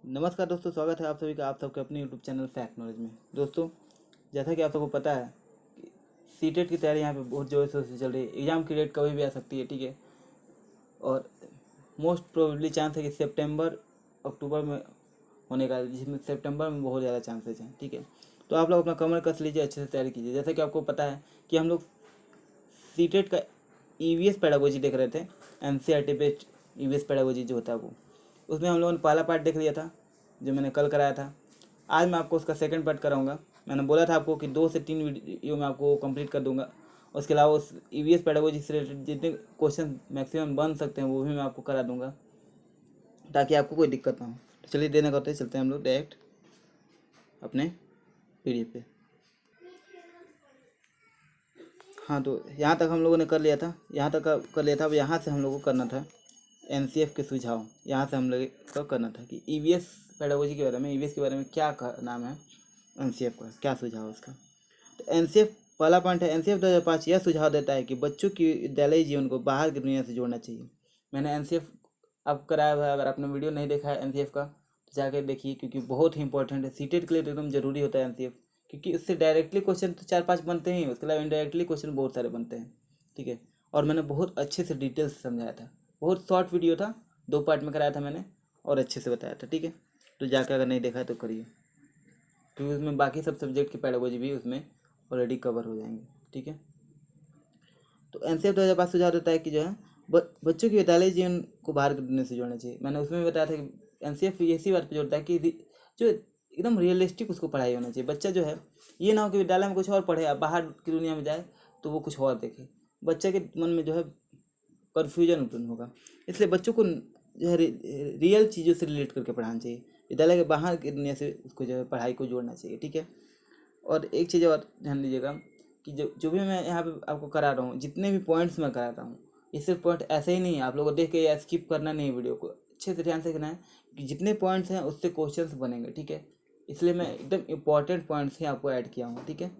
नमस्कार दोस्तों, स्वागत है आप सभी का आप सबके अपने यूट्यूब चैनल फैक्ट नॉलेज में। दोस्तों, जैसा कि आप सबको पता है कि सीटेट की तैयारी यहाँ पे बहुत ज़ोर शोर से चल रही है। एग्ज़ाम की डेट कभी भी आ सकती है, ठीक है। और मोस्ट प्रोबेबली चांस है कि सितंबर अक्टूबर में होने का, जिसमें सितंबर में बहुत ज़्यादा चांसेस हैं, ठीक है। तो आप लोग अपना कमर कस लीजिए, अच्छे से तैयारी कीजिए। जैसा कि आपको पता है कि हम लोग सीटेट का ईवीएस पेडागोजी देख रहे थे, एनसीईआरटी बेस्ड ईवीएस पेडागोजी जो होता है वो, उसमें हम लोगों ने पहला पार्ट देख लिया था जो मैंने कल कराया था। आज मैं आपको उसका सेकंड पार्ट कराऊंगा। मैंने बोला था आपको कि 2 से 3 वीडियो में आपको कंप्लीट कर दूंगा। उसके अलावा उस ईवीएस पेडागोजी से रिलेटेड जितने क्वेश्चन मैक्सिमम बन सकते हैं वो भी मैं आपको करा दूंगा, ताकि आपको कोई दिक्कत ना हो। तो चलिए देने करते चलते हैं हम लोग डायरेक्ट अपने पीडीएफ पे। हाँ, तो यहाँ तक हम लोगों ने कर लिया था, यहाँ तक कर लिया था। अब यहाँ से हम लोगों को करना था एनसीएफ के सुझाव। यहाँ से हम लोग को करना था कि ईवीएस पेडागोजी के बारे में, ईवीएस के बारे में क्या नाम है, एनसीएफ का क्या सुझाव है उसका। तो एनसीएफ पहला पॉइंट है, एनसीएफ 2005 यह सुझाव देता है कि बच्चों की विद्यालयी जीवन को बाहर की दुनिया से जोड़ना चाहिए। मैंने एनसीएफ आपको कराया हुआ है, अगर आपने वीडियो नहीं देखा है एनसीएफ का तो जाकर देखिए, क्योंकि बहुत ही इंपॉर्टेंट है। सीटेट के लिए तो एकदम जरूरी होता है एनसीएफ, क्योंकि उससे डायरेक्टली क्वेश्चन तो 4-5 बनते हैं, उसके अलावा इनडायरेक्टली क्वेश्चन बहुत सारे बनते हैं, ठीक है। और मैंने बहुत अच्छे से डिटेल से समझाया था, बहुत शॉर्ट वीडियो था, 2 पार्ट में कराया था मैंने और अच्छे से बताया था, ठीक है। तो जाकर अगर नहीं देखा है तो करिए, क्योंकि उसमें बाकी सब सब्जेक्ट की पेडागोजी भी उसमें ऑलरेडी कवर हो जाएंगे, ठीक है। तो एनसीएफ 2005 सुझाव देता है कि जो है बच्चों की विद्यालय जीवन को बाहर की दुनिया से जोड़ना चाहिए। मैंने उसमें भी बताया था कि एनसीएफ इसी बात पर जोड़ता है कि जो एकदम रियलिस्टिक उसको पढ़ाई होना चाहिए। बच्चा जो है, ये ना हो कि विद्यालय में कुछ और पढ़े, अब बाहर की दुनिया में जाए तो वो कुछ और देखे। बच्चे के मन में जो है कन्फ्यूजन उत्पन्न होगा। इसलिए बच्चों को जो है रियल चीज़ों से रिलेट करके पढ़ाना चाहिए। विद्यालय के बाहर की दुनिया से उसको जो है पढ़ाई को जोड़ना चाहिए, ठीक है। और एक चीज़ और ध्यान दीजिएगा कि जो जो भी मैं यहाँ पे आपको करा रहा हूँ, जितने भी पॉइंट्स मैं कराता हूँ, ये सिर्फ पॉइंट ऐसे ही नहीं है आप लोगों को देख के या स्किप करना नहीं है। वीडियो को अच्छे से ध्यान से देखना है कि जितने पॉइंट्स हैं उससे क्वेश्चंस बनेंगे, ठीक है। इसलिए मैं एकदम इंपॉर्टेंट पॉइंट्स ही आपको ऐड किया हूँ, ठीक है।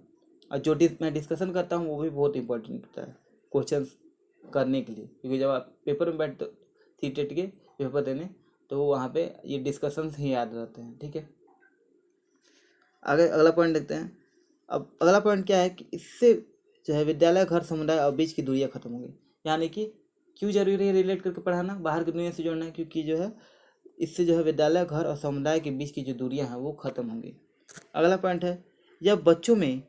और जो मैं डिस्कशन करता हूँ वो भी बहुत इंपॉर्टेंट होता है क्वेश्चन करने के लिए, क्योंकि जब आप पेपर में बैठते सीटेट के पेपर देने तो वहाँ पे ये डिस्कशंस ही याद रहते हैं, ठीक है। आगे अगला पॉइंट देखते हैं। अब अगला पॉइंट क्या है कि इससे जो है विद्यालय, घर, समुदाय और बीच की दूरियां खत्म होंगी। यानी कि क्यों जरूरी है रिलेट करके पढ़ाना, बाहर की दुनिया से जोड़ना है, क्योंकि जो है इससे जो है विद्यालय, घर और समुदाय के बीच की जो दूरियां हैं वो खत्म होंगी। अगला पॉइंट है, यह बच्चों में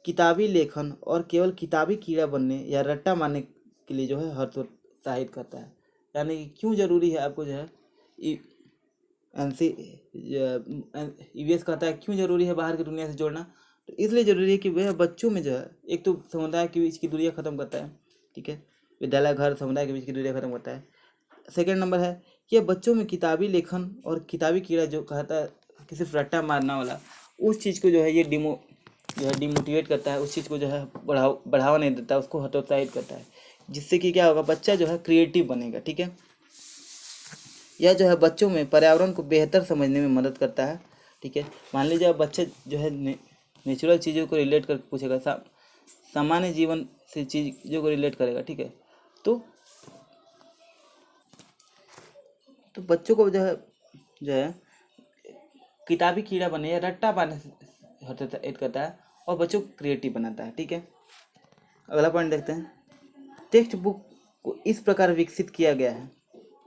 किताबी लेखन और केवल किताबी कीड़ा बनने या रट्टा मारने के लिए जो है हतोत्साहित करता है। यानी कि क्यों जरूरी है आपको जो है एनसी ईवीएस कहता है क्यों जरूरी है बाहर की दुनिया से जोड़ना। तो इसलिए जरूरी है कि वह बच्चों में जो है, एक तो समुदाय के बीच की दूरियां खत्म करता है, ठीक है। विद्यालय, घर, समुदाय के बीच की दूरियां खत्म करता है। सेकेंड नंबर है कि यह बच्चों में किताबी लेखन और किताबी कीड़ा जो कहता है कि सिर्फ रट्टा मारना वाला, उस चीज़ को जो है ये जो है डिमोटिवेट करता है, उस चीज़ को जो है बढ़ावा नहीं देता, उसको हतोत्साहित करता है। जिससे कि क्या होगा, बच्चा जो है क्रिएटिव बनेगा, ठीक है। यह जो है बच्चों में पर्यावरण को बेहतर समझने में मदद करता है, ठीक है। मान लीजिए अब बच्चे जो है नेचुरल चीज़ों को रिलेट करके पूछेगा, सामान्य जीवन से चीज़ों को रिलेट करेगा, ठीक है। तो बच्चों को जो है किताबी कीड़ा बने या रट्टा पाने से हतोत्साहित करता है और बच्चों को क्रिएटिव बनाता है, ठीक है। अगला पॉइंट देखते हैं। टेक्स्ट बुक को इस प्रकार विकसित किया गया है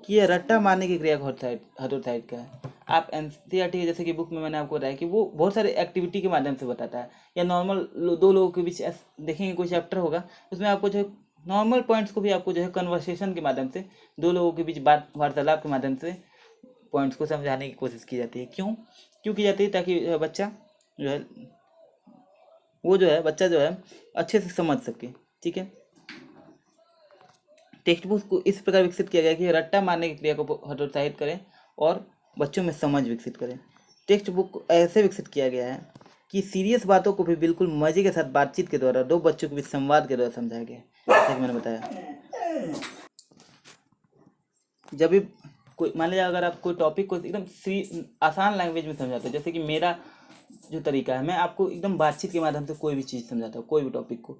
कि यह रट्टा मारने की क्रिया को हतोत्साहित का है। आप एनसीईआरटी के जैसे कि बुक में मैंने आपको बताया कि वो बहुत सारे एक्टिविटी के माध्यम से बताता है, या नॉर्मल दो लोगों के बीच देखेंगे कोई चैप्टर होगा उसमें आपको जो है नॉर्मल पॉइंट्स को भी आपको जो है कन्वर्सेशन के माध्यम से, दो लोगों के बीच बात वार्तालाप के माध्यम से पॉइंट्स को समझाने की कोशिश की जाती है। क्यों की जाती है, ताकि बच्चा जो है बच्चा जो है अच्छे से समझ सके, ठीक है। टेक्स्ट बुक को इस प्रकार विकसित किया गया कि रट्टा मारने की क्रिया को हतोत्साहित करें और बच्चों में समझ विकसित करें। टेक्स्ट बुक को ऐसे विकसित किया गया है कि सीरियस बातों को भी बिल्कुल मजे के साथ बातचीत के द्वारा दो बच्चों के बीच संवाद के द्वारा समझाया गया है, जैसे कि मैंने बताया। जब भी कोई मान लीजिए अगर आप कोई टॉपिक को एकदम आसान लैंग्वेज में समझाते हैं, जैसे कि मेरा जो तरीका है, मैं आपको एकदम बातचीत के माध्यम से कोई भी चीज़ समझाता हूँ, कोई भी टॉपिक को।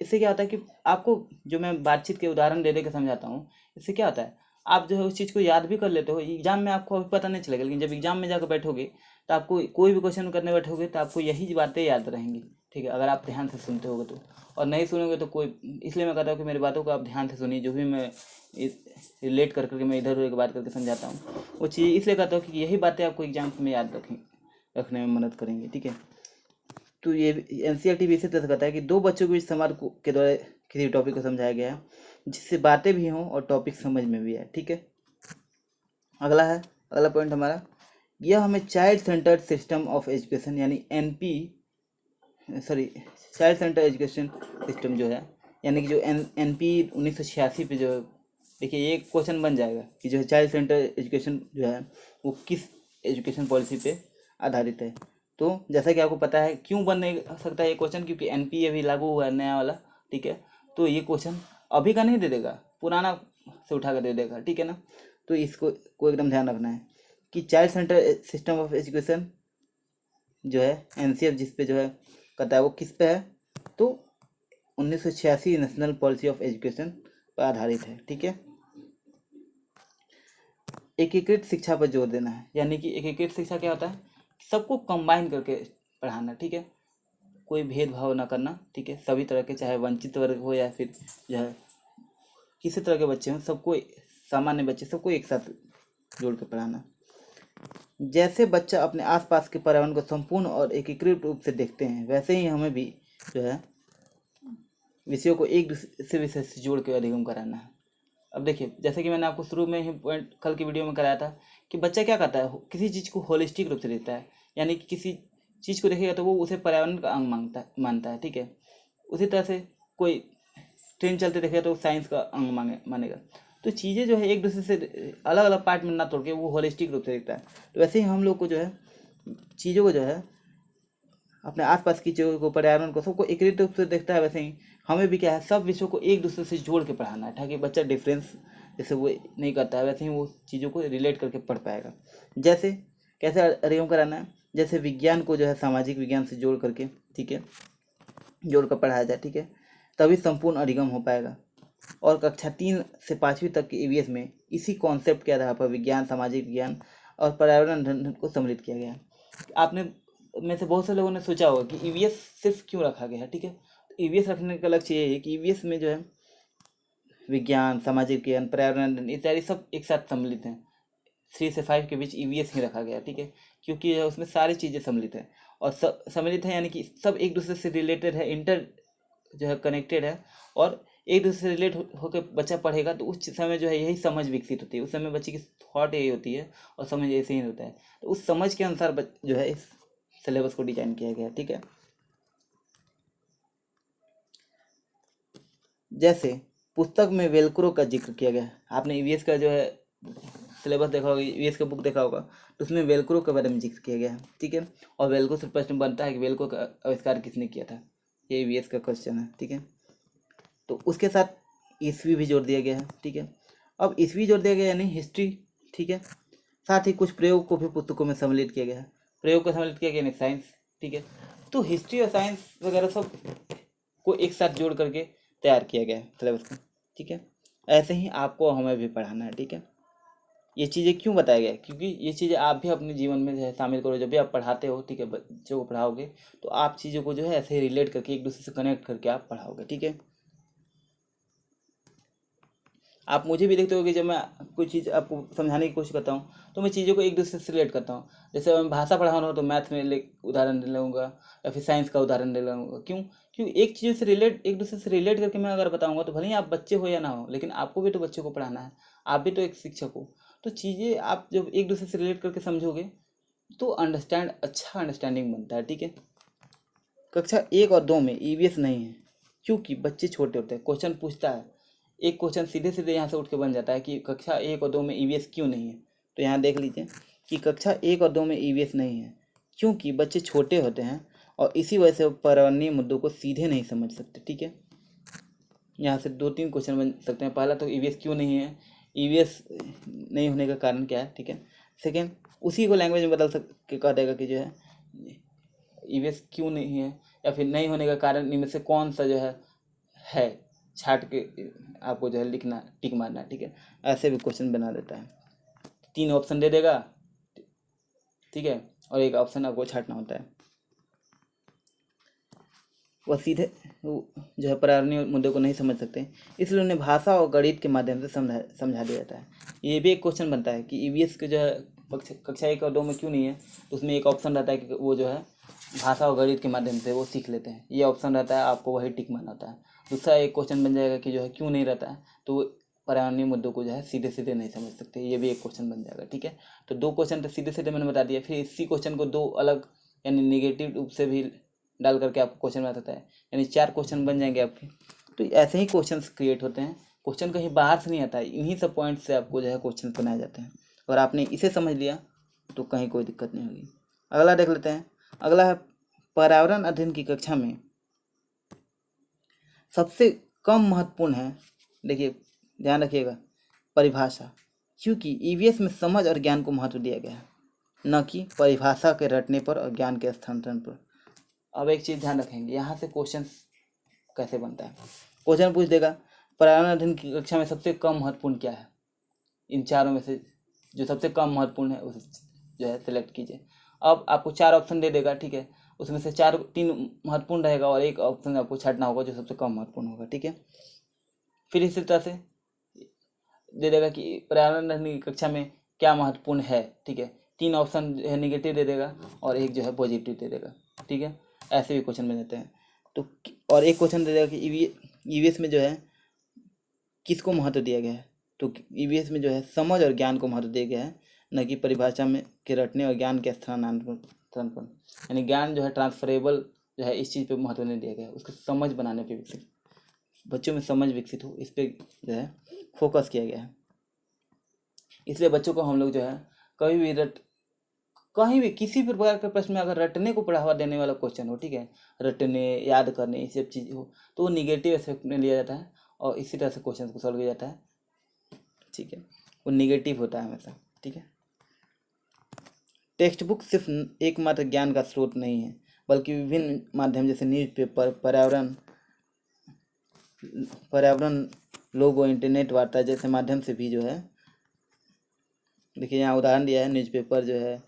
इससे क्या होता है कि आपको जो मैं बातचीत के उदाहरण दे के समझाता हूँ, इससे क्या होता है आप जो है उस चीज़ को याद भी कर लेते हो, एग्जाम में आपको अभी पता नहीं चलेगा, लेकिन जब एग्जाम में जाकर बैठोगे तो आपको कोई भी क्वेश्चन करने बैठोगे तो आपको यही बातें याद रहेंगी, ठीक है, अगर आप ध्यान से सुनते होगे तो। और नहीं सुनोगे तो कोई, इसलिए मैं कहता हूँ कि मेरी बातों को आप ध्यान से सुनिए, जो भी मैं रिलेट कर करके मैं इधर उधर की बात करके समझाता हूँ, वो चीज़ इसलिए कहता हूँ कि यही बातें आपको एग्जाम में याद रखने में मदद करेंगी, ठीक है। तो ये एनसीईआरटी भी इसी तरह से कहता है कि दो बच्चों के बीच संवाद के द्वारा किसी टॉपिक को समझाया गया है जिससे बातें भी हों और टॉपिक समझ में भी आए, ठीक है। अगला पॉइंट हमारा, यह हमें child centred system of education यानी चाइल्ड सेंटर एजुकेशन सिस्टम जो है, यानी कि जो एनपी 1986 पे जो है, देखिए ये क्वेश्चन बन जाएगा कि जो है चाइल्ड सेंटर एजुकेशन जो है वो किस एजुकेशन पॉलिसी पे आधारित है। तो जैसा कि आपको पता है क्यों बन नहीं सकता है ये क्वेश्चन, क्योंकि एनपी अभी लागू हुआ है नया वाला, ठीक है। तो ये क्वेश्चन अभी का नहीं दे देगा, पुराना से उठा कर दे देगा, ठीक है ना। तो इसको एकदम ध्यान रखना है कि child centre system of education जो है एनसीएफ जिस पे जो है कहता है वो किस पे है, तो 1986 नेशनल पॉलिसी ऑफ एजुकेशन पर आधारित है, ठीक है। एकीकृत शिक्षा पर जोर देना है, यानी कि एकीकृत शिक्षा क्या होता है, सबको कंबाइन करके पढ़ाना, ठीक है, कोई भेदभाव ना करना, ठीक है, सभी तरह के, चाहे वंचित वर्ग हो या फिर जो है किसी तरह के बच्चे हों, सबको, सामान्य बच्चे सबको एक साथ जोड़ के पढ़ाना। जैसे बच्चा अपने आसपास के पर्यावरण को संपूर्ण और एकीकृत रूप से देखते हैं, वैसे ही हमें भी जो है विषयों को एक दूसरे विषय से जोड़ के अधिगम कराना है। अब देखिए, जैसे कि मैंने आपको शुरू में ही पॉइंट कल की वीडियो में कराया था कि बच्चा क्या करता है, किसी चीज़ को होलिस्टिक रूप से देखता है, यानी कि किसी चीज़ को देखेगा तो वो उसे पर्यावरण का अंग मानता है, ठीक है। उसी तरह से कोई ट्रेन चलते देखेगा तो साइंस का अंग मानेगा। तो चीज़ें जो है एक दूसरे से अलग अलग पार्ट में ना तोड़ के वो होलिस्टिक रूप से देखता है। तो वैसे ही हम लोग को जो है चीज़ों को जो है अपने आसपास की चीज़ों को, पर्यावरण को, सबको एकीकृत रूप से देखता है, वैसे ही हमें भी क्या है, सब विषयों को एक दूसरे से जोड़ के पढ़ाना है, ताकि बच्चा डिफरेंस जैसे वो नहीं करता है वैसे ही वो चीज़ों को रिलेट करके पढ़ पाएगा। जैसे कैसे अधिगम कराना है, जैसे विज्ञान को जो है सामाजिक विज्ञान से जोड़ करके, ठीक है, जोड़ कर पढ़ाया जाए, ठीक है, तभी संपूर्ण अधिगम हो पाएगा। और कक्षा 3 से 5वीं तक के ईवीएस में इसी कॉन्सेप्ट के आधार पर विज्ञान, सामाजिक विज्ञान और पर्यावरण अध्ययन को सम्मिलित किया गया है। आपने में से बहुत से लोगों ने सोचा होगा कि ईवीएस सिर्फ क्यों रखा गया है, ठीक है। ईवीएस रखने का लक्ष्य ये है कि ईवीएस में जो है विज्ञान, सामाजिक विज्ञान, पर्यावरण इत्यादि सब एक साथ सम्मिलित हैं। 3 से 5 के बीच ईवीएस ही रखा गया, ठीक है, क्योंकि उसमें सारी चीज़ें सम्मिलित हैं और सम्मिलित है, यानी कि सब एक दूसरे से रिलेटेड है, इंटर जो है कनेक्टेड है, और एक दूसरे से रिलेट होकर बच्चा पढ़ेगा तो उस समय जो है यही समझ विकसित होती है, उस समय बच्चे की थॉट यही होती है और समझ ऐसे ही होता है। तो उस समझ के अनुसार जो है इस सिलेबस को डिजाइन किया गया, ठीक है। जैसे पुस्तक में वेलक्रो का जिक्र किया गया है, आपने ईवीएस का जो है सिलेबस देखा होगा, ईवीएस का बुक देखा होगा, तो उसमें वेलक्रो के बारे में जिक्र किया गया है, ठीक है। और वेलक्रो से प्रश्न बनता है कि वेलक्रो का आविष्कार किसने किया था, ये ईवीएस का क्वेश्चन है, ठीक है। तो उसके साथ ईस्वी भी जोड़ दिया गया है, ठीक है। अब ईस्वी जोड़ दिया गया यानी हिस्ट्री, ठीक है। साथ ही कुछ प्रयोग को भी पुस्तकों में सम्मिलित किया गया है, प्रयोग को सम्मिलित किया गया यानी साइंस, ठीक है। तो हिस्ट्री और साइंस वगैरह सब को एक साथ जोड़ करके तैयार किया गया है सिलेबस को, ठीक है। ऐसे ही आपको हमें भी पढ़ाना है, ठीक है। ये चीज़ें क्यों बताया गया है, क्योंकि ये चीज़ें आप भी अपने जीवन में जो है शामिल करो, जब भी आप पढ़ाते हो, ठीक है, बच्चों को पढ़ाओगे तो आप चीज़ों को जो है ऐसे ही रिलेट करके एक दूसरे से कनेक्ट करके आप पढ़ाओगे, ठीक है। आप मुझे भी देखते हो कि जब मैं कोई चीज़ आपको समझाने की कोशिश करता हूँ तो मैं चीज़ों को एक दूसरे से रिलेट करता हूँ। जैसे मैं भाषा पढ़ा रहा हूँ तो मैथ में उदाहरण ले लूँगा या फिर साइंस का उदाहरण ले लूँगा। क्यों एक चीज़ से एक दूसरे से रिलेट करके मैं अगर बताऊँगा तो भले ही आप बच्चे हो या ना हो, लेकिन आपको भी तो बच्चे को पढ़ाना है, आप भी तो एक शिक्षक हो। तो चीज़ें आप जब एक दूसरे से रिलेट करके समझोगे तो अच्छा अंडरस्टैंडिंग बनता है, ठीक है। कक्षा 1 और 2 में ईवीएस नहीं है क्योंकि बच्चे छोटे होते हैं। क्वेश्चन पूछता है, एक क्वेश्चन सीधे सीधे यहाँ से उठ के बन जाता है कि कक्षा 1 और 2 में ईवीएस क्यों नहीं है। तो यहाँ देख लीजिए कि कक्षा 1 और 2 में ईवीएस नहीं है क्योंकि बच्चे छोटे होते हैं और इसी वजह से वो पर्यावरणीय मुद्दों को सीधे नहीं समझ सकते, ठीक है। यहाँ से 2-3 क्वेश्चन बन सकते हैं। पहला तो ईवीएस क्यों नहीं है, ईवीएस नहीं होने का कारण क्या है, ठीक है। सेकेंड, उसी को लैंग्वेज में बदल के कह देगा कि जो है ईवीएस क्यों नहीं है या फिर नहीं होने का कारण इनमें से कौन सा जो है छाट के आपको जो है लिखना, टिक मारना है, ठीक है। ऐसे भी क्वेश्चन बना देता है। 3 ऑप्शन दे देगा, ठीक है, और एक ऑप्शन आपको छाटना होता है। वह सीधे जो है पर्यावरणीय मुद्दे को नहीं समझ सकते, इसलिए उन्हें भाषा और गणित के माध्यम से समझा दिया जाता है। ये भी एक क्वेश्चन बनता है कि ईवीएस के जो है कक्षा 1 और 2 में क्यों नहीं है, तो उसमें एक ऑप्शन रहता है कि वो जो है भाषा और गणित के माध्यम से वो सीख लेते हैं, ये ऑप्शन रहता है, आपको वही टिक मारना होता है। दूसरा एक क्वेश्चन बन जाएगा कि जो है क्यों नहीं रहता है, तो पर्यावरणीय मुद्दों को जो है सीधे सीधे नहीं समझ सकते, ये भी एक क्वेश्चन बन जाएगा, ठीक है। तो 2 क्वेश्चन तो सीधे सीधे मैंने बता दिया। फिर इसी क्वेश्चन को 2 अलग यानी निगेटिव रूप से भी डाल करके आपको क्वेश्चन बना सकता है, यानी 4 क्वेश्चन बन जाएंगे आपके। तो ऐसे ही क्वेश्चन क्रिएट होते हैं, क्वेश्चन कहीं बाहर से नहीं आता है, इन्हीं सब पॉइंट से आपको जो है क्वेश्चन बनाए जाते हैं। अगर आपने इसे समझ लिया तो कहीं कोई दिक्कत नहीं होगी। अगला देख लेते हैं। अगला है पर्यावरण अध्ययन की कक्षा में सबसे कम महत्वपूर्ण है, देखिए ध्यान रखिएगा, परिभाषा, क्योंकि ईवीएस में समझ और ज्ञान को महत्व दिया गया है, न कि परिभाषा के रटने पर और ज्ञान के स्थानांतरण पर। अब एक चीज़ ध्यान रखेंगे, यहाँ से क्वेश्चन कैसे बनता है। क्वेश्चन पूछ देगा पर्यावरण अध्ययन की कक्षा में सबसे कम महत्वपूर्ण क्या है, इन चारों में से जो सबसे कम महत्वपूर्ण है उसे जो है सिलेक्ट कीजिए। अब आपको 4 ऑप्शन दे देगा, ठीक है, उसमें से 3 महत्वपूर्ण रहेगा और एक ऑप्शन आपको छाटना होगा जो सबसे कम महत्वपूर्ण होगा, ठीक है। फिर इसी तरह से दे देगा कि पर्यावरण अध्ययन की कक्षा में क्या महत्वपूर्ण है, ठीक है। 3 ऑप्शन जो है निगेटिव दे देगा और एक जो है पॉजिटिव दे देगा, ठीक है। ऐसे भी क्वेश्चन बन जाते हैं। तो और एक क्वेश्चन दे देगा कि ईवीएस में जो है किसको महत्व दिया गया है, तो ईवीएस में जो है समझ और ज्ञान को महत्व दिया गया है, न कि परिभाषा में के रटने और ज्ञान के स्थानांतरण पर। यानी ज्ञान जो है ट्रांसफरेबल जो है इस चीज़ पे महत्व नहीं दिया गया है, उसके समझ बनाने पे विकसित, बच्चों में समझ विकसित हो, इस पर जो है फोकस किया गया है। इसलिए बच्चों को हम लोग जो है कहीं भी किसी भी प्रकार के प्रश्न में अगर रटने को बढ़ावा देने वाला क्वेश्चन हो, ठीक है, रटने याद करने ये सब चीज़ हो, तो वो निगेटिव एस्पेक्ट में लिया जाता है और इसी तरह से क्वेश्चन को सॉल्व किया जाता है, ठीक है। वो निगेटिव होता है हमेशा, ठीक है। टेक्स्ट बुक सिर्फ एकमात्र ज्ञान का स्रोत नहीं है, बल्कि विभिन्न माध्यम जैसे न्यूज़पेपर, पर्यावरण लोगो, इंटरनेट वार्ता जैसे माध्यम से भी जो है, देखिए यहाँ उदाहरण दिया है, न्यूज़पेपर जो है,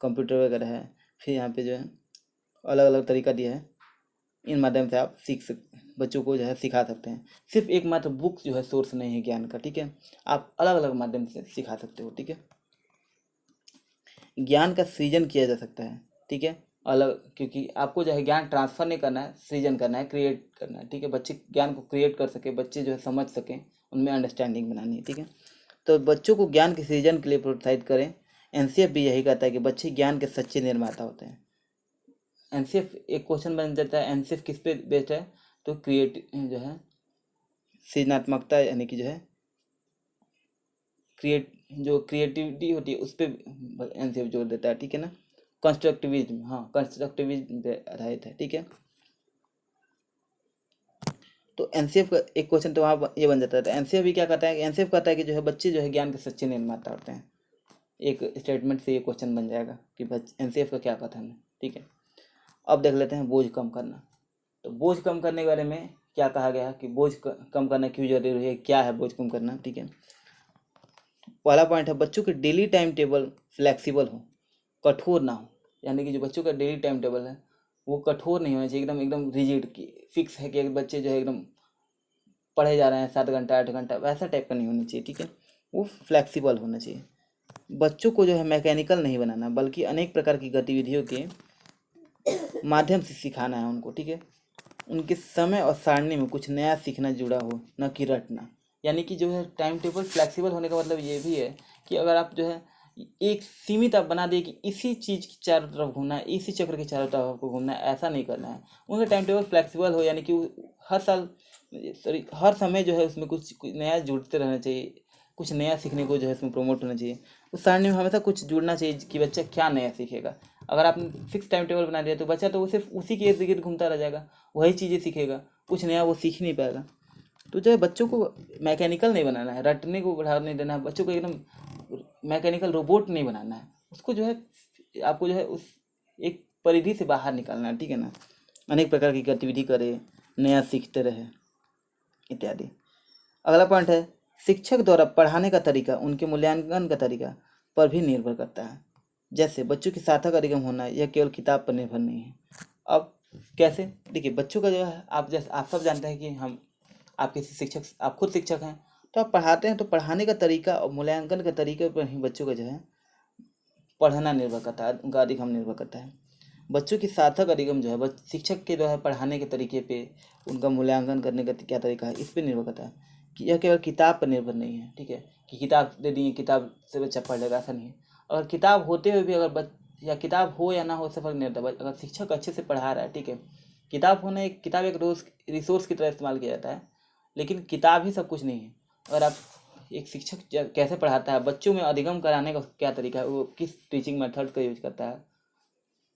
कंप्यूटर वगैरह है, फिर यहाँ पे जो है अलग अलग तरीका दिया है, इन माध्यम से आप बच्चों को जो है सिखा सकते हैं। सिर्फ एकमात्र बुक जो है सोर्स नहीं है ज्ञान का, ठीक है, आप अलग अलग माध्यम से सिखा सकते हो, ठीक है। ज्ञान का सृजन किया जा सकता है, ठीक है, अलग, क्योंकि आपको जो है ज्ञान ट्रांसफ़र नहीं करना है, सृजन करना है, क्रिएट करना है, ठीक है। बच्चे ज्ञान को क्रिएट कर सके, बच्चे जो है समझ सकें, उनमें अंडरस्टैंडिंग बनानी है, ठीक है। तो बच्चों को ज्ञान के सृजन के लिए प्रोत्साहित करें। एनसीएफ भी यही कहता है कि बच्चे ज्ञान के सच्चे निर्माता होते हैं। एनसीएफ एक क्वेश्चन बन जाता है, एनसीएफ किस पे बेस्ड है, तो जो है सृजनात्मकता, यानी कि जो है क्रिएटिविटी होती है उस पर एनसीएफ जोर देता है, ठीक है ना। कंस्ट्रक्टिविज्म, हाँ कंस्ट्रक्टिविज्म पे आधारित है, ठीक है। तो एनसीएफ का एक क्वेश्चन तो वहाँ ये बन जाता है। तो एनसीएफ भी क्या कहता है, एनसीएफ कहता है कि जो है बच्चे जो है ज्ञान के सच्चे निर्माता होते हैं। एक स्टेटमेंट से ये क्वेश्चन बन जाएगा कि एनसीएफ का क्या कथन है, ठीक है। अब देख लेते हैं बोझ कम करना। तो बोझ कम करने के बारे में क्या कहा गया है कि बोझ कम करना क्यों जरूरी है, क्या है बोझ कम करना, ठीक है। पहला पॉइंट है बच्चों के डेली टाइम टेबल फ्लेक्सिबल हो, कठोर ना हो। यानी कि जो बच्चों का डेली टाइम टेबल है वो कठोर नहीं होना चाहिए, एकदम एकदम रिजिड की फिक्स है कि बच्चे जो है एकदम पढ़े जा रहे हैं 7 घंटा 8 घंटा, वैसा टाइप का नहीं होना चाहिए, ठीक है। वो फ्लेक्सिबल होना चाहिए। बच्चों को जो है मैकेनिकल नहीं बनाना, बल्कि अनेक प्रकार की गतिविधियों के माध्यम से सिखाना है उनको, ठीक है। उनके समय और सारणी में कुछ नया सीखना जुड़ा हो, न कि रटना। यानी कि जो है टाइम टेबल फ्लेक्सिबल होने का मतलब ये भी है कि अगर आप जो है एक सीमित आप बना दिए कि इसी चीज़ की चारों तरफ घूमना है, इसी चक्र के चारों तरफ आपको घूमना है, ऐसा नहीं करना है। उनका टाइम टेबल फ्लेक्सिबल हो, यानी कि हर साल हर समय जो है उसमें कुछ नया जुड़ते रहना चाहिए, कुछ नया सीखने को जो है उसमें प्रमोट होना चाहिए। उस सारणी में हमेशा कुछ जुड़ना चाहिए कि बच्चा क्या नया सीखेगा। अगर आपने फिक्स टाइम टेबल बना दिया तो बच्चा तो वो सिर्फ उसी के इर्द गिर्द घूमता रह जाएगा, वही चीज़ें सीखेगा, कुछ नया वो सीख नहीं पाएगा। तो जो है बच्चों को मैकेनिकल नहीं बनाना है, रटने को बढ़ावा नहीं देना है, बच्चों को एकदम मैकेनिकल रोबोट नहीं बनाना है। उसको जो है आपको जो है उस एक परिधि से बाहर निकालना है, ठीक है ना। अनेक प्रकार की गतिविधि करे, नया सीखते रहे, इत्यादि। अगला पॉइंट है शिक्षक द्वारा पढ़ाने का तरीका उनके मूल्यांकन का तरीका पर भी निर्भर करता है। जैसे बच्चों की सार्थक अधिगम होना यह केवल किताब पर निर्भर नहीं है। अब कैसे? देखिए बच्चों का जो है आप सब जानते हैं कि आप किसी शिक्षक, आप खुद शिक्षक हैं तो आप पढ़ाते हैं, तो पढ़ाने का तरीका और मूल्यांकन के तरीके पर ही बच्चों का जो है पढ़ना निर्भर करता है, उनका अधिगम निर्भर करता है। बच्चों की सार्थक अधिगम जो है शिक्षक के द्वारा पढ़ाने के तरीके पे, उनका मूल्यांकन करने का क्या तरीका है, इस पर निर्भर करता है कि यह केवल किताब पर निर्भर नहीं है। ठीक है, कि किताब दे दी, किताब से बच्चा पढ़ लेगा, ऐसा नहीं है। अगर किताब होते हुए भी अगर या किताब हो या ना हो इससे फर्क नहीं होता, अगर शिक्षक अच्छे से पढ़ा रहा है, ठीक है, किताब एक रोज रिसोर्स की तरह इस्तेमाल किया जाता है, लेकिन किताब ही सब कुछ नहीं है। अगर आप एक शिक्षक कैसे पढ़ाता है, बच्चों में अधिगम कराने का क्या तरीका है, वो किस टीचिंग मेथड का यूज करता है,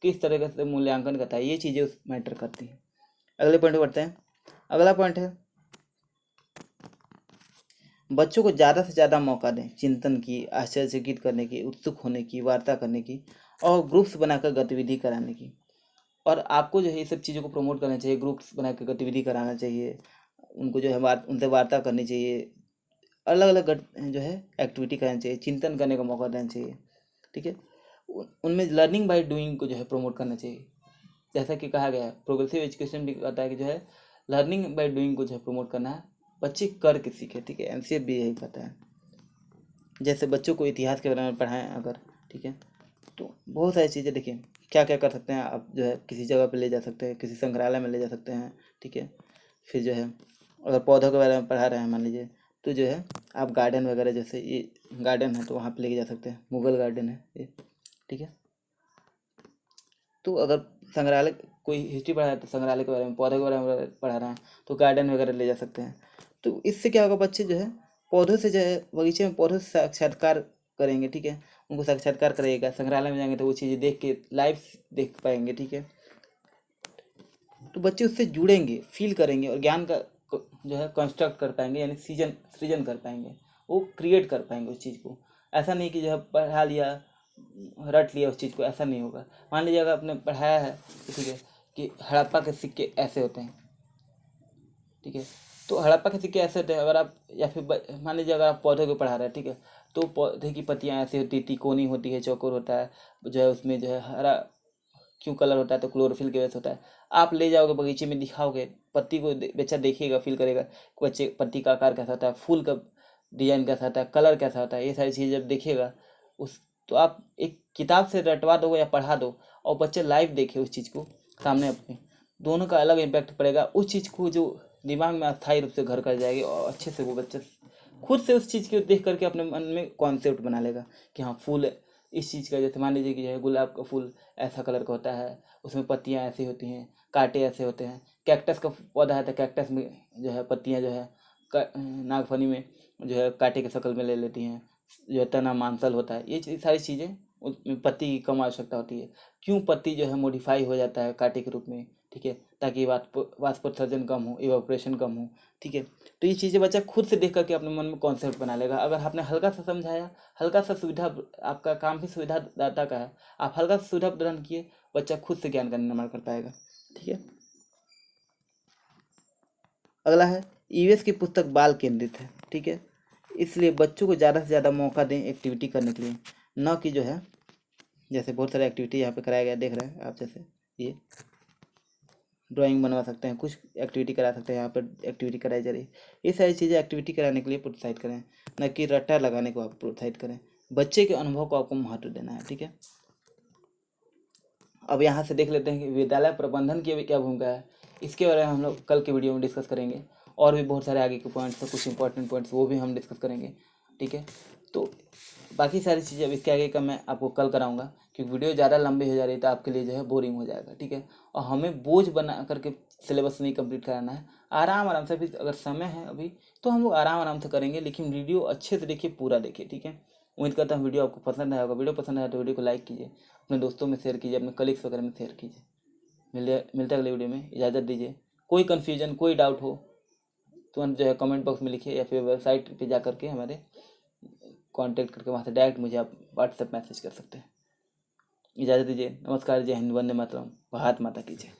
किस तरह से मूल्यांकन करता है, ये चीज़ें उस मैटर करती हैं। अगले पॉइंट पर बढ़ते हैं। अगला पॉइंट है बच्चों को ज़्यादा से ज़्यादा मौका दें चिंतन की, आश्चर्यचकित करने की, उत्सुक होने की, वार्ता करने की और ग्रुप्स बनाकर गतिविधि कराने की। और आपको जो है ये सब चीज़ों को प्रमोट करना चाहिए, ग्रुप्स बनाकर गतिविधि कराना चाहिए, उनको जो है उनसे वार्ता करनी चाहिए, अलग अलग जो है एक्टिविटी करनी चाहिए, चिंतन करने का मौका देना चाहिए। ठीक है, उनमें लर्निंग बाय डूइंग को जो है प्रमोट करना चाहिए। जैसा कि कहा गया है, प्रोग्रेसिव एजुकेशन भी कहता है कि जो है लर्निंग बाय डूइंग को जो है प्रमोट करना है, बच्चे कर के सीखे। ठीक है, एमसीएफ भी यही कहता है। जैसे बच्चों को इतिहास के बारे में पढ़ाएं अगर, ठीक है, तो बहुत सारी चीज़ें देखिए क्या क्या कर सकते हैं आप, जो है किसी जगह पे ले जा सकते हैं, किसी संग्रहालय में ले जा सकते हैं। ठीक है, फिर जो है अगर पौधों के बारे में पढ़ा रहे हैं मान लीजिए, तो जो है आप गार्डन वगैरह, जैसे ये गार्डन है तो वहाँ पे लेके जा सकते हैं, मुगल गार्डन है ये। ठीक है, तो अगर संग्रहालय कोई हिस्ट्री पढ़ा है तो संग्रहालय के बारे में, पौधों के बारे में पढ़ा रहे हैं तो गार्डन वगैरह ले जा सकते हैं। तो इससे क्या होगा, बच्चे जो है पौधों से जो है बगीचे में पौधों से साक्षात्कार करेंगे। ठीक है, उनको साक्षात्कार करेगा, संग्रहालय में जाएंगे तो वो चीज़ें देख के लाइव देख पाएंगे। ठीक है, तो बच्चे उससे जुड़ेंगे, फील करेंगे और ज्ञान का जो है कंस्ट्रक्ट कर पाएंगे, यानी सृजन कर पाएंगे, वो क्रिएट कर पाएंगे उस चीज़ को। ऐसा नहीं कि जो है पढ़ा लिया, रट लिया उस चीज़ को, ऐसा नहीं होगा। मान लीजिए अगर आपने पढ़ाया है तो ठीक है कि हड़प्पा के सिक्के ऐसे होते हैं, ठीक है, तो हड़प्पा के सिक्के ऐसे होते हैं। अगर आप या फिर मान लीजिए अगर आप पौधे को पढ़ा रहे हैं, ठीक है, तो पौधे की पत्तियाँ ऐसी होती है, तिकोनी होती है, चौकोर होता है, जो है उसमें जो है हरा क्यों कलर होता है, तो क्लोरोफिल की वजह से होता है। आप ले जाओगे बगीचे में, दिखाओगे पत्ती को, बच्चा देखिएगा, फील करेगा बच्चे पत्ती का आकार कैसा होता है, फूल का डिजाइन कैसा होता है, कलर कैसा होता है, ये सारी चीज़ें जब देखिएगा उस, तो आप एक किताब से रटवा दो या पढ़ा दो और बच्चे लाइव देखे उस चीज़ को सामने अपने, दोनों का अलग इम्पैक्ट पड़ेगा। उस चीज़ को जो दिमाग में अस्थायी रूप से घर कर जाएगी और अच्छे से वो बच्चा खुद से उस चीज़ को देख करके अपने मन में कॉन्सेप्ट बना लेगा कि हाँ फूल इस चीज़ का, जैसे मान लीजिए कि जो है गुलाब का फूल ऐसा कलर का होता है, उसमें पत्तियाँ ऐसी होती हैं, कांटे ऐसे होते हैं। कैक्टस का पौधा है तो कैक्टस में जो है पत्तियाँ जो है नागफनी में जो है कांटे की शक्ल में ले लेती हैं, जो है तना मांसल होता है। ये सारी चीज़ें उसमें पत्ती की कम आवश्यकता होती है। क्यों पत्ती जो है मॉडिफाई हो जाता है कांटे के रूप में, ठीक है, ताकि वाष्पोत्सर्जन कम हो, इवापोरेशन कम हो। ठीक है, तो ये चीज़ें बच्चा खुद से देख करके अपने मन में कॉन्सेप्ट बना लेगा। अगर आपने हल्का सा समझाया, हल्का सा सुविधा, आपका काम भी सुविधादाता का है, आप हल्का सा सुविधा प्रदान किए, बच्चा खुद से ज्ञान का निर्माण कर पाएगा। ठीक है, अगला है ईवीएस की पुस्तक बाल केंद्रित है। ठीक है, इसलिए बच्चों को ज़्यादा से ज़्यादा मौका दें एक्टिविटी करने के लिए, न कि जो है जैसे बहुत सारे एक्टिविटी यहाँ पे कराया गया, देख रहे हैं आप, जैसे ये ड्राइंग बनवा सकते हैं, कुछ एक्टिविटी करा सकते हैं, यहाँ पर एक्टिविटी कराई जा रही है। ये सारी चीज़ें एक्टिविटी कराने के लिए प्रोत्साहित करें, न कि रट्टा लगाने को आप प्रोत्साहित करें। बच्चे के अनुभव को आपको महत्व देना है। ठीक है, अब यहाँ से देख लेते हैं कि विद्यालय प्रबंधन की अभी क्या भूमिका है। इसके बारे में हम लोग कल के वीडियो में डिस्कस करेंगे, और भी बहुत सारे आगे के पॉइंट्स हैं, कुछ इंपॉर्टेंट पॉइंट्स वो भी हम डिस्कस करेंगे। ठीक है, तो बाकी सारी चीज़ें अब इसके आगे का मैं आपको कल कराऊंगा, क्योंकि वीडियो ज़्यादा लंबी हो जा रही है तो आपके लिए जो है बोरिंग हो जाएगा। ठीक है, और हमें बोझ बना करके सिलेबस नहीं कंप्लीट कराना है, आराम आराम से। फिर अगर समय है अभी तो हम लोग आराम आराम से करेंगे, लेकिन वीडियो अच्छे से देखिए, पूरा देखिए। ठीक है, उम्मीद करता हूँ वीडियो आपको पसंद आया होगा। वीडियो पसंद आया तो वीडियो को लाइक कीजिए, अपने दोस्तों में शेयर कीजिए, अपने कलीग्स वगैरह में शेयर कीजिए। मिलते अगले वीडियो में, इजाज़त दीजिए। कोई कन्फ्यूजन, कोई डाउट हो तुरंत जो है कमेंट बॉक्स में लिखिए, या फिर वेबसाइट पे जा करके हमारे कांटेक्ट करके वहाँ से डायरेक्ट मुझे आप व्हाट्सएप मैसेज कर सकते हैं। इजाज़त दीजिए, नमस्कार, जय हिंद, वंदे मातरम, भारत माता की जय।